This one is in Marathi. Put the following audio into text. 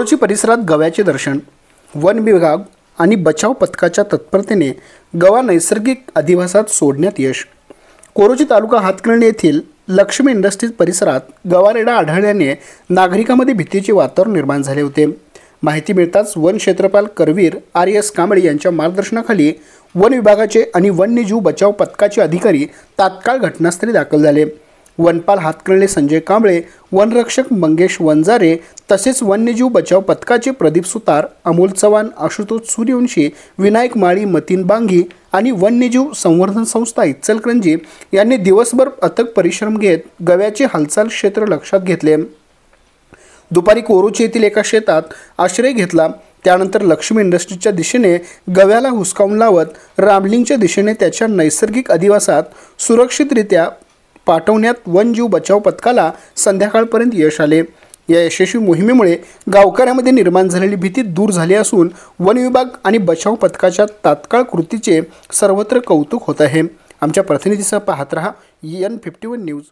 कोरोची परिसरात गव्याचे दर्शन। वन विभाग आणि बचाव पथकाच्या तत्परतेने गवा नैसर्गिक अधिवासात सोडण्यात यश। कोरोची तालुका हातकर्णी येथील लक्ष्मी इंडस्ट्रीज परिसरात गवारेडा आढळल्याने नागरिकांमध्ये भीतीचे वातावरण निर्माण झाले होते। माहिती मिळताच वन क्षेत्रपाल करवीर आर.एस. कांबळे यांच्या मार्गदर्शनाखाली वन विभागाचे आणि वन्यजीव बचाव पथकाचे अधिकारी तात्काळ घटनास्थळी दाखल झाले। वनपाल हातकर्णी संजय कांबळे, वनरक्षक मंगेश वंजारे तसेच वन्यजीव बचाव पथकाचे प्रदीप सुतार, अमोल चव्हाण, आशुतोष सूर्यवंशी, विनायक माळी, मतीन बांगी आणि वन्यजीव संवर्धन संस्था इचलकरंजी यांनी दिवसभर अथक परिश्रम घेत गव्याचे हालचाल क्षेत्र लक्षात घेतले। दुपारी कोरोची येथील एका शेतात आश्रय घेतला। त्यानंतर लक्ष्मी इंडस्ट्रीजच्या दिशेने गव्याला हुसकावून लावत रामलिंगच्या दिशेने त्याच्या नैसर्गिक अधिवासात सुरक्षितरित्या पाठवण्यात वनजीव बचाव पथकाला संध्याकाळपर्यंत यश आले। या यशस्वी मोहिमेमुळे गावकऱ्यांमध्ये निर्माण झालेली भीती दूर झाली असून वन विभाग आणि बचाव पथकाच्या तात्काळ कृतीचे सर्वत्र कौतुक होत आहे। आमच्या प्रतिनिधीसह पाहत रहा N51 न्यूज।